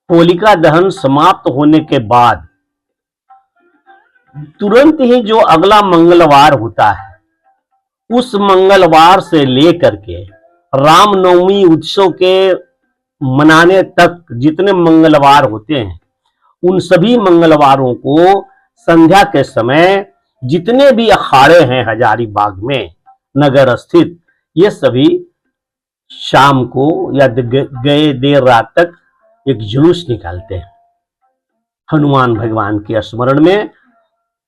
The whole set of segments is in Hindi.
होलिका दहन समाप्त होने के बाद तुरंत ही जो अगला मंगलवार होता है, उस मंगलवार से लेकर के रामनवमी उत्सव के मनाने तक जितने मंगलवार होते हैं, उन सभी मंगलवारों को संध्या के समय जितने भी अखाड़े हैं हजारीबाग में नगर स्थित, ये सभी शाम को या गए देर रात तक एक जुलूस निकालते हैं। हनुमान भगवान के स्मरण में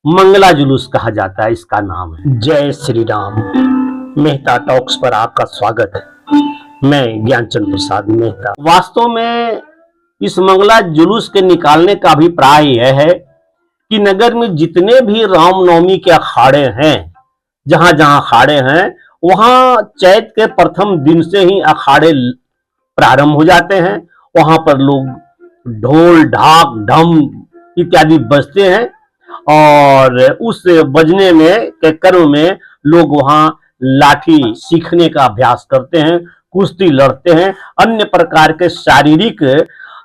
मंगला जुलूस कहा जाता है, इसका नाम है। जय श्री राम। मेहता टॉक्स पर आपका स्वागत है। मैं ज्ञानचंद प्रसाद मेहता। वास्तव में इस मंगला जुलूस के निकालने का अभिप्राय यह है कि नगर में जितने भी रामनवमी के अखाड़े हैं, जहां जहां अखाड़े हैं, वहां चैत के प्रथम दिन से ही अखाड़े प्रारंभ हो जाते हैं। वहां पर लोग ढोल ढाक ढम इत्यादि बजते हैं और उस बजने में के क्रम में लोग वहां लाठी सीखने का अभ्यास करते हैं, कुश्ती लड़ते हैं, अन्य प्रकार के शारीरिक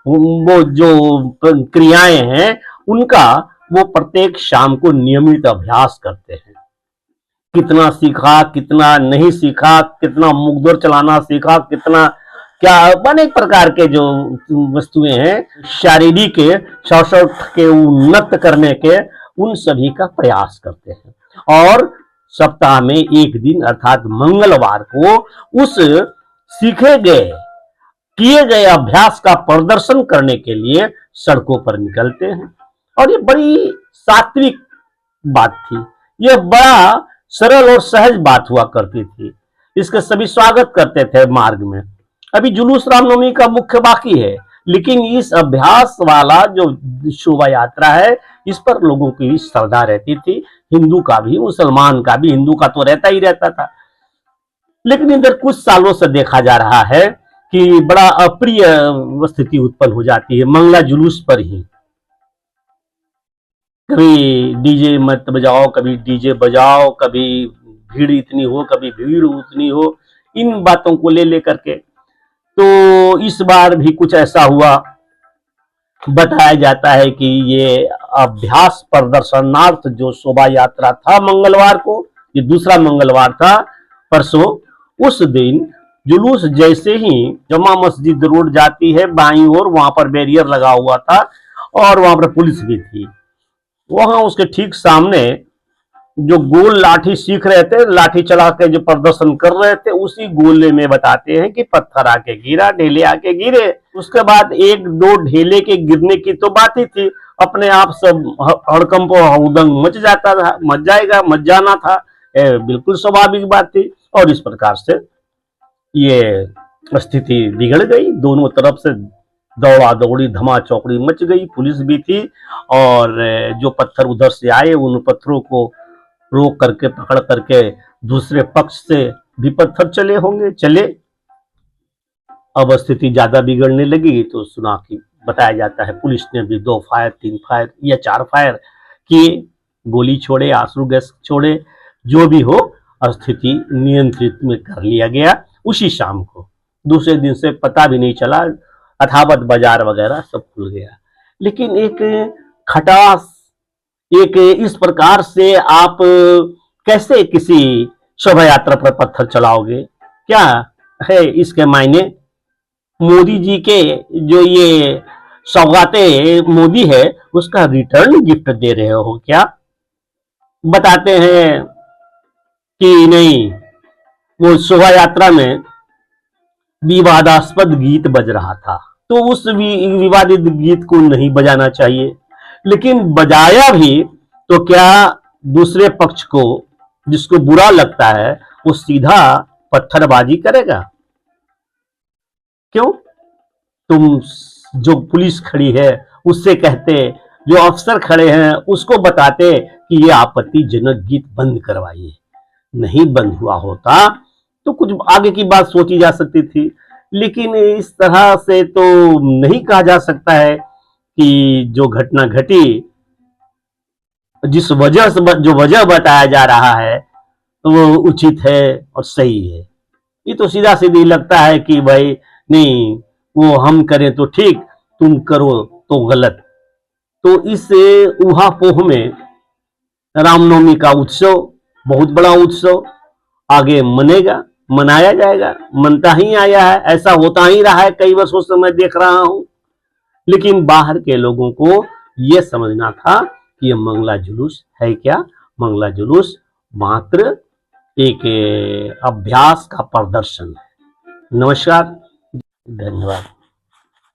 वो जो क्रियाएं हैं उनका वो प्रत्येक शाम को नियमित अभ्यास करते हैं। कितना सीखा, कितना नहीं सीखा, कितना मुखदौर चलाना सीखा, कितना क्या अनेक प्रकार के जो वस्तुएं हैं शारीरिक शौशल के उन्नत करने के, उन सभी का प्रयास करते हैं। और सप्ताह में एक दिन अर्थात मंगलवार को उस सीखे गए किए गए अभ्यास का प्रदर्शन करने के लिए सड़कों पर निकलते हैं। और ये बड़ी सात्विक बात थी, ये बड़ा सरल और सहज बात हुआ करती थी। इसके सभी स्वागत करते थे मार्ग में। अभी जुलूस रामनवमी का मुख्य बाकी है, लेकिन इस अभ्यास वाला जो शोभा यात्रा है, इस पर लोगों की श्रद्धा रहती थी। हिंदू का भी, मुसलमान का भी, हिंदू का तो रहता ही रहता था। लेकिन इधर कुछ सालों से देखा जा रहा है कि बड़ा अप्रिय स्थिति उत्पन्न हो जाती है मंगला जुलूस पर ही। कभी डीजे मत बजाओ, कभी डीजे बजाओ, कभी भीड़ इतनी हो, कभी भीड़ उतनी हो, इन बातों को ले लेकर के। तो इस बार भी कुछ ऐसा हुआ। बताया जाता है कि ये अभ्यास प्रदर्शनार्थ जो शोभा यात्रा था मंगलवार को, ये दूसरा मंगलवार था परसों, उस दिन जुलूस जैसे ही जमा मस्जिद रोड जाती है बाईं ओर, वहां पर बैरियर लगा हुआ था और वहां पर पुलिस भी थी। वहां उसके ठीक सामने जो गोल लाठी सीख रहे थे, लाठी चला के जो प्रदर्शन कर रहे थे, उसी गोले में बताते हैं कि पत्थर आके गिरा, ढेले आके गिरे। उसके बाद एक दो ढेले के गिरने की तो बात ही थी, अपने आप सब हड़कंप हुदंग मच जाता था, मच जाना था, बिल्कुल स्वाभाविक बात थी। और इस प्रकार से ये स्थिति बिगड़ गई। दोनों तरफ से दौड़ा दौड़ी धमा चौकड़ी मच गई, पुलिस भी थी और जो पत्थर उधर से आए उन पत्थरों को रोक करके पकड़ करके दूसरे पक्ष से भी पत्थर चले। अब स्थिति ज्यादा बिगड़ने लगी तो सुना कि बताया जाता है पुलिस ने भी 2 फायर 3 फायर या 4 फायर किए, गोली छोड़े, आंसू गैस छोड़े, जो भी हो स्थिति नियंत्रित में कर लिया गया। उसी शाम को दूसरे दिन से पता भी नहीं चला, अथावत बाजार वगैरह सब खुल गया। लेकिन एक खटास, एक इस प्रकार से आप कैसे किसी शोभा यात्रा पर पत्थर चलाओगे, क्या है इसके मायने? मोदी जी के जो ये सौगातें मोदी है उसका रिटर्न गिफ्ट दे रहे हो क्या? बताते हैं कि नहीं, वो शोभा यात्रा में विवादास्पद गीत बज रहा था, तो उस विवादित गीत को नहीं बजाना चाहिए। लेकिन बजाया भी तो क्या दूसरे पक्ष को जिसको बुरा लगता है वो सीधा पत्थरबाजी करेगा? क्यों? तुम जो पुलिस खड़ी है उससे कहते, जो अफसर खड़े हैं उसको बताते कि ये आपत्तिजनक गीत बंद करवाइए। नहीं बंद हुआ होता तो कुछ आगे की बात सोची जा सकती थी, लेकिन इस तरह से तो नहीं कहा जा सकता है कि जो घटना घटी, जिस वजह से जो वजह बताया जा रहा है तो वो उचित है और सही है। ये तो सीधा सीधी लगता है कि भाई नहीं, वो हम करें तो ठीक, तुम करो तो गलत। तो इस ऊहापोह में रामनवमी का उत्सव, बहुत बड़ा उत्सव आगे मनाया जाएगा, मनता ही आया है, ऐसा होता ही रहा है कई वर्षों से मैं देख रहा हूं। लेकिन बाहर के लोगों को यह समझना था कि यह मंगला जुलूस है क्या, मंगला जुलूस मात्र एक अभ्यास का प्रदर्शन है। नमस्कार, धन्यवाद।